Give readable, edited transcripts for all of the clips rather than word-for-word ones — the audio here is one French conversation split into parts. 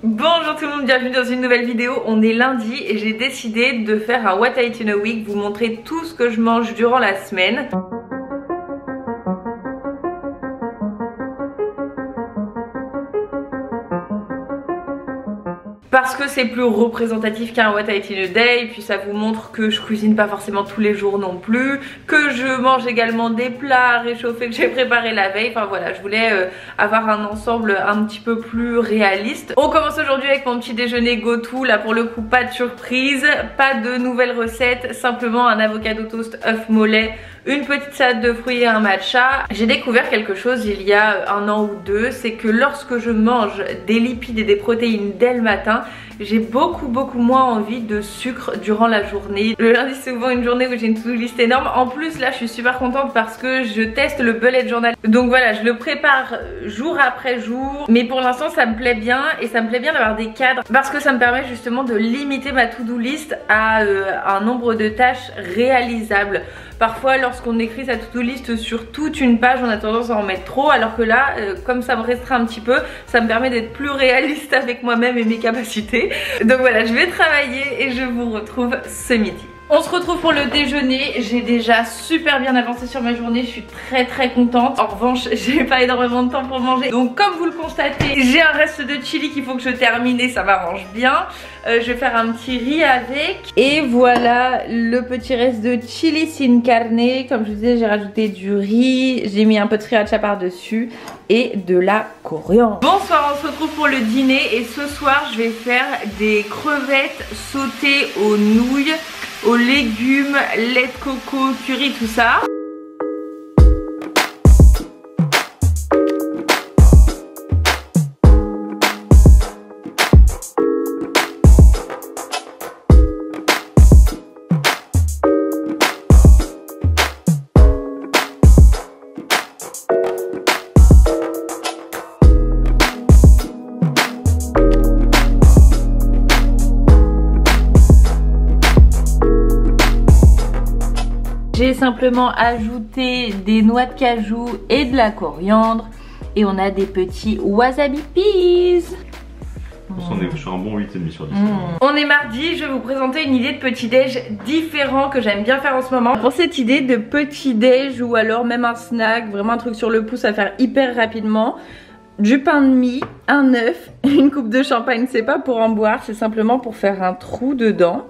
Bonjour tout le monde, bienvenue dans une nouvelle vidéo. On est lundi et j'ai décidé de faire un What I Eat in a Week, vous montrer tout ce que je mange durant la semaine. Parce que c'est plus représentatif qu'un What I Eat in a Day, et puis ça vous montre que je cuisine pas forcément tous les jours non plus, que je mange également des plats réchauffés que j'ai préparés la veille. Enfin voilà, je voulais avoir un ensemble un petit peu plus réaliste. On commence aujourd'hui avec mon petit déjeuner go-to. Là pour le coup pas de surprise, pas de nouvelles recettes, simplement un avocado toast, œuf mollet, une petite salade de fruits et un matcha. J'ai découvert quelque chose il y a un an ou deux, c'est que lorsque je mange des lipides et des protéines dès le matin, j'ai beaucoup moins envie de sucre durant la journée. Le lundi c'est souvent une journée où j'ai une to-do list énorme. En plus là je suis super contente parce que je teste le bullet journal. Donc voilà, je le prépare jour après jour. Mais pour l'instant ça me plaît bien, et ça me plaît bien d'avoir des cadres parce que ça me permet justement de limiter ma to-do list à un nombre de tâches réalisables. Parfois lorsqu'on écrit sa to-do list sur toute une page, on a tendance à en mettre trop, alors que là comme ça me restreint un petit peu, ça me permet d'être plus réaliste avec moi-même et mes capacités. Donc voilà, je vais travailler et je vous retrouve ce midi. On se retrouve pour le déjeuner. J'ai déjà super bien avancé sur ma journée, je suis très contente. En revanche, j'ai pas énormément de temps pour manger. Donc comme vous le constatez, j'ai un reste de chili qu'il faut que je termine et ça m'arrange bien. Je vais faire un petit riz avec. Et voilà le petit reste de chili sin carne. Comme je vous disais, j'ai rajouté du riz, j'ai mis un peu de sriracha par-dessus et de la coriandre. Bonsoir, on se retrouve pour le dîner et ce soir je vais faire des crevettes sautées aux nouilles, aux légumes, lait de coco, curry, tout ça. J'ai simplement ajouté des noix de cajou et de la coriandre. Et on a des petits wasabi peas. Je suis un bon 8,5 sur 10. On est mardi, je vais vous présenter une idée de petit déj différent que j'aime bien faire en ce moment. Pour cette idée de petit déj ou alors même un snack, vraiment un truc sur le pouce à faire hyper rapidement, du pain de mie, un œuf, une coupe de champagne, c'est pas pour en boire, c'est simplement pour faire un trou dedans.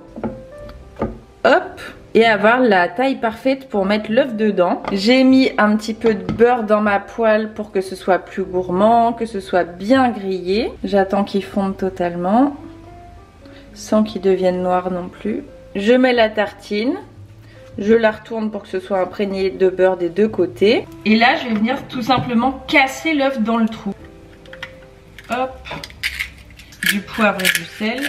Hop! Et avoir la taille parfaite pour mettre l'œuf dedans. J'ai mis un petit peu de beurre dans ma poêle pour que ce soit plus gourmand, que ce soit bien grillé. J'attends qu'il fonde totalement, sans qu'il devienne noir non plus. Je mets la tartine, je la retourne pour que ce soit imprégné de beurre des deux côtés. Et là, je vais venir tout simplement casser l'œuf dans le trou. Hop, du poivre et du sel.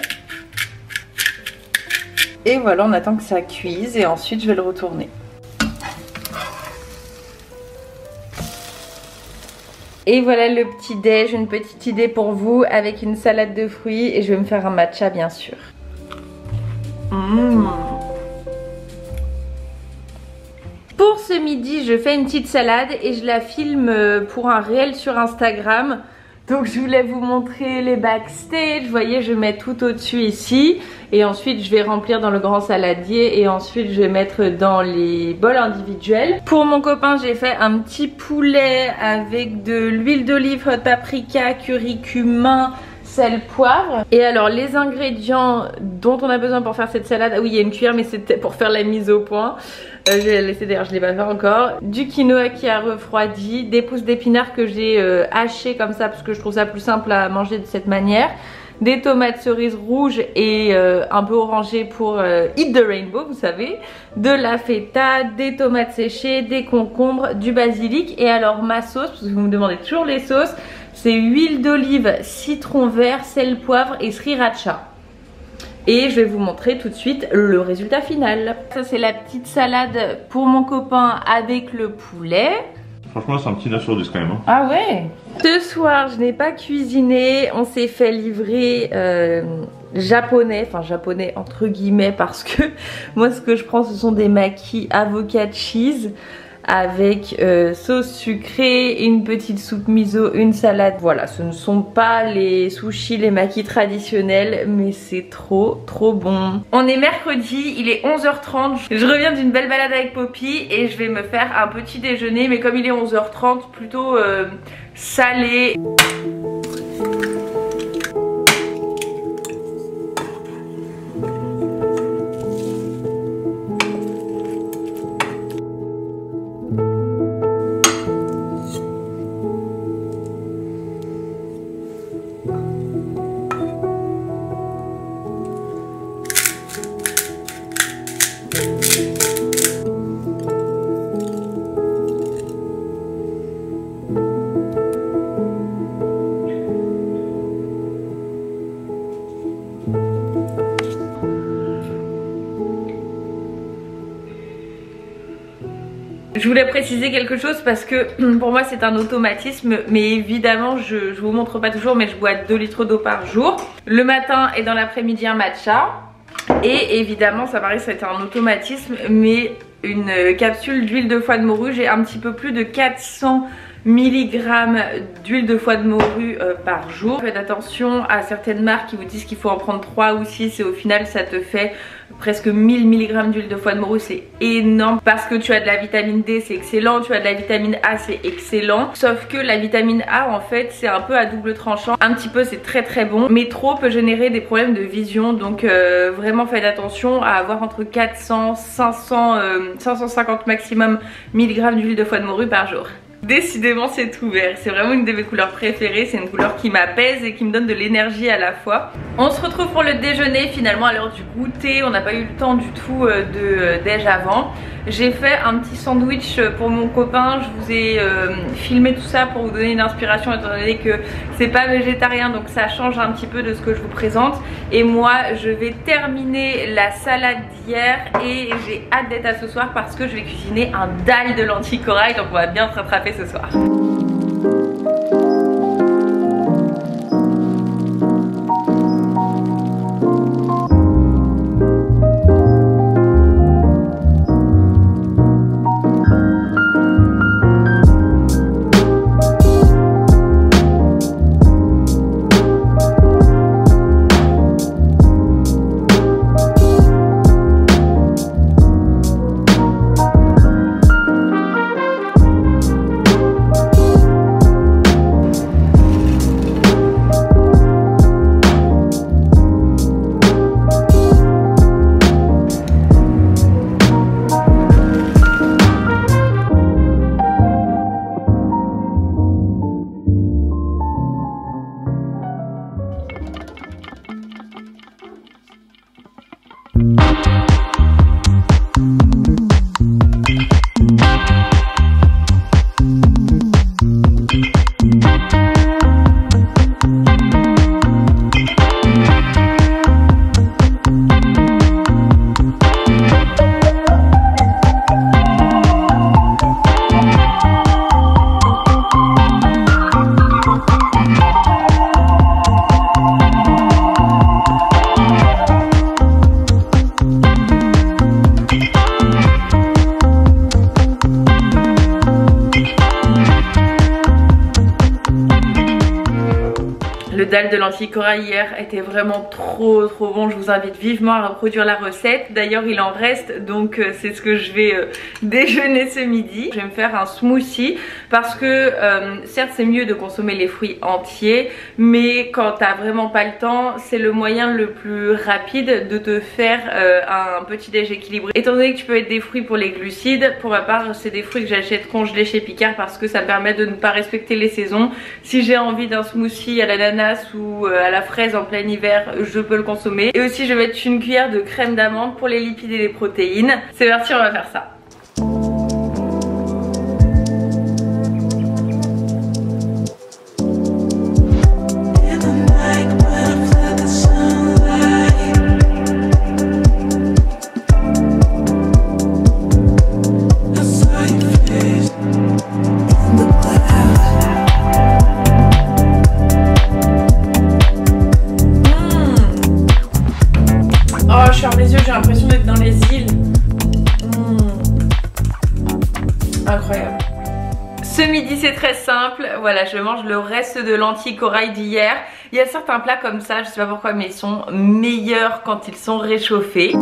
Et voilà, on attend que ça cuise et ensuite je vais le retourner. Et voilà le petit déj, une petite idée pour vous avec une salade de fruits et je vais me faire un matcha bien sûr. Pour ce midi, je fais une petite salade et je la filme pour un réel sur Instagram. Donc je voulais vous montrer les backstage, vous voyez je mets tout au-dessus ici et ensuite je vais remplir dans le grand saladier et ensuite je vais mettre dans les bols individuels. Pour mon copain j'ai fait un petit poulet avec de l'huile d'olive, hot paprika, curry, cumin, sel, poivre. Et alors les ingrédients dont on a besoin pour faire cette salade, ah oui il y a une cuillère mais c'était pour faire la mise au point. Je vais la laisser d'ailleurs, je ne l'ai pas fait encore. Du quinoa qui a refroidi, des pousses d'épinards que j'ai hachées comme ça parce que je trouve ça plus simple à manger de cette manière. Des tomates cerises rouges et un peu orangées pour Eat the Rainbow, vous savez. De la feta, des tomates séchées, des concombres, du basilic. Et alors ma sauce, parce que vous me demandez toujours les sauces, c'est huile d'olive, citron vert, sel, poivre et sriracha. Et je vais vous montrer tout de suite le résultat final. Ça c'est la petite salade pour mon copain avec le poulet. Franchement c'est un petit 9 sur 10 quand même. Ah ouais. Ce soir je n'ai pas cuisiné, on s'est fait livrer japonais, enfin japonais entre guillemets parce que moi ce que je prends ce sont des makis avocat cheese avec sauce sucrée, une petite soupe miso, une salade. Voilà, ce ne sont pas les sushis, les makis traditionnels, mais c'est trop bon. On est mercredi, il est 11h30. Je reviens d'une belle balade avec Poppy et je vais me faire un petit déjeuner, mais comme il est 11h30, plutôt salé. Je voulais préciser quelque chose parce que pour moi c'est un automatisme, mais évidemment je vous montre pas toujours, mais je bois 2 litres d'eau par jour. Le matin et dans l'après-midi un matcha. Et évidemment ça paraît que c'est un automatisme, mais une capsule d'huile de foie de morue, j'ai un petit peu plus de 400 mg d'huile de foie de morue par jour. Faites attention à certaines marques qui vous disent qu'il faut en prendre 3 ou 6 et au final ça te fait presque 1000 mg d'huile de foie de morue. C'est énorme parce que tu as de la vitamine D, c'est excellent, tu as de la vitamine A, c'est excellent, sauf que la vitamine A en fait c'est un peu à double tranchant. Un petit peu c'est très bon, mais trop peut générer des problèmes de vision, donc vraiment faites attention à avoir entre 400, 500, 550 maximum milligrammes d'huile de foie de morue par jour. Décidément c'est tout vert, c'est vraiment une de mes couleurs préférées, c'est une couleur qui m'apaise et qui me donne de l'énergie à la fois. On se retrouve pour le déjeuner finalement à l'heure du goûter, on n'a pas eu le temps du tout de déj avant. J'ai fait un petit sandwich pour mon copain, je vous ai filmé tout ça pour vous donner une inspiration étant donné que c'est pas végétarien, donc ça change un petit peu de ce que je vous présente. Et moi je vais terminer la salade d'hier et j'ai hâte d'être à ce soir parce que je vais cuisiner un dalle de lentilles corail, donc on va bien se rattraper ce soir. Le dalle de lentilles corail hier était vraiment trop bon, je vous invite vivement à reproduire la recette. D'ailleurs il en reste, donc c'est ce que je vais déjeuner ce midi. Je vais me faire un smoothie parce que certes c'est mieux de consommer les fruits entiers, mais quand t'as vraiment pas le temps, c'est le moyen le plus rapide de te faire un petit déj équilibré. Étant donné que tu peux mettre des fruits pour les glucides, pour ma part c'est des fruits que j'achète congelés chez Picard parce que ça me permet de ne pas respecter les saisons. Si j'ai envie d'un smoothie à l'ananas ou à la fraise en plein hiver, je peux le consommer. Et aussi je vais mettre une cuillère de crème d'amande pour les lipides et les protéines. C'est parti, on va faire ça. midi c'est très simple, voilà je mange le reste de lentilles corail d'hier. Il y a certains plats comme ça, je sais pas pourquoi mais ils sont meilleurs quand ils sont réchauffés.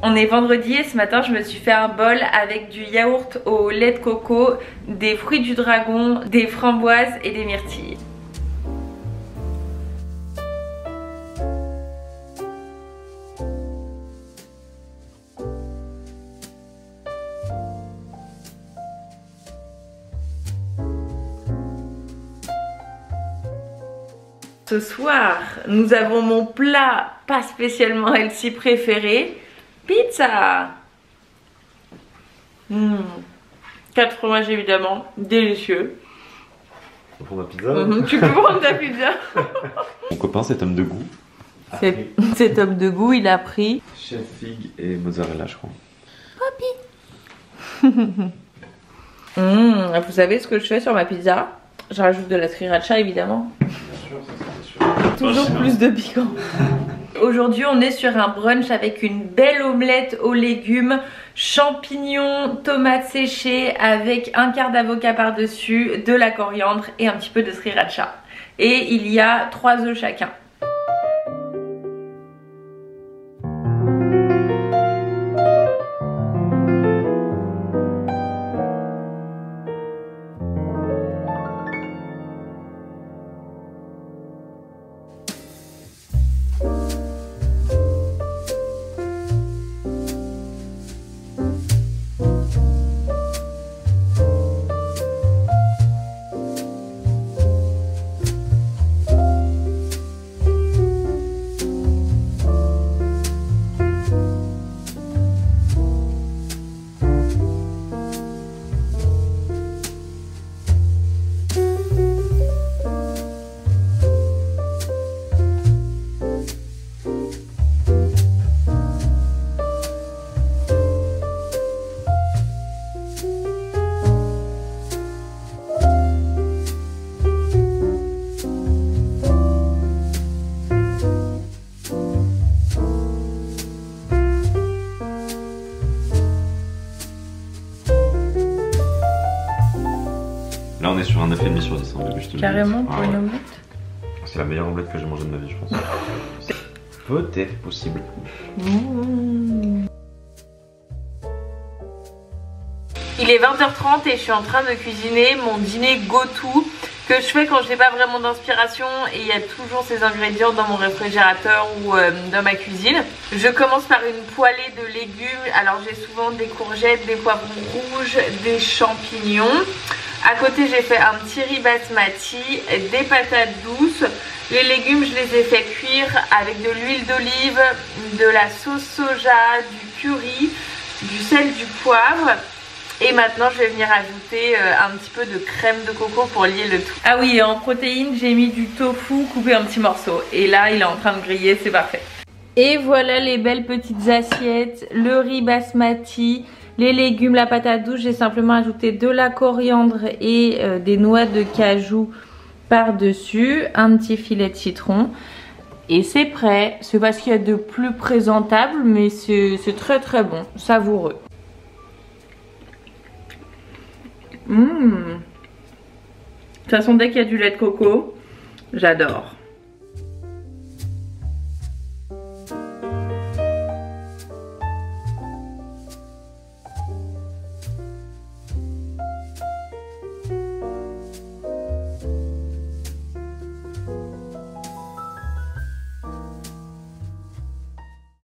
On est vendredi et ce matin je me suis fait un bol avec du yaourt au lait de coco, des fruits du dragon, des framboises et des myrtilles. Ce soir, nous avons mon plat pas spécialement healthy préféré, pizza. 4 fromages évidemment, délicieux. Tu peux prendre la pizza? Tu peux prendre ta pizza. Mon copain, cet homme de goût. Cet homme de goût, il a pris Chef figue et mozzarella, je crois. Poppy. Vous savez ce que je fais sur ma pizza? Je rajoute de la sriracha évidemment. Bien sûr, ça c'est sûr. Toujours plus de piquant. Aujourd'hui on est sur un brunch avec une belle omelette aux légumes, champignons, tomates séchées avec un quart d'avocat par dessus, de la coriandre et un petit peu de sriracha. Et il y a 3 œufs chacun. Là on est sur un 9,5 sur 10 hein, je te Carrément pour une omelette. C'est la meilleure omelette que j'ai mangée de ma vie je pense. Peut-être possible. Il est 20h30 et je suis en train de cuisiner mon dîner go-to que je fais quand je n'ai pas vraiment d'inspiration et il y a toujours ces ingrédients dans mon réfrigérateur ou dans ma cuisine. Je commence par une poêlée de légumes. Alors j'ai souvent des courgettes, des poivrons rouges, des champignons. À côté j'ai fait un petit riz basmati, des patates douces. Les légumes je les ai fait cuire avec de l'huile d'olive, de la sauce soja, du curry. du sel, du poivre. Et maintenant je vais venir ajouter un petit peu de crème de coco pour lier le tout. Ah oui, et en protéines j'ai mis du tofu coupé en petits morceaux. Et là il est en train de griller, c'est parfait. Et voilà les belles petites assiettes, le riz basmati, les légumes, la patate douce. J'ai simplement ajouté de la coriandre et des noix de cajou par-dessus, un petit filet de citron. Et c'est prêt. C'est pas ce qu'il y a de plus présentable, mais c'est très très bon, savoureux. De toute façon, dès qu'il y a du lait de coco, j'adore.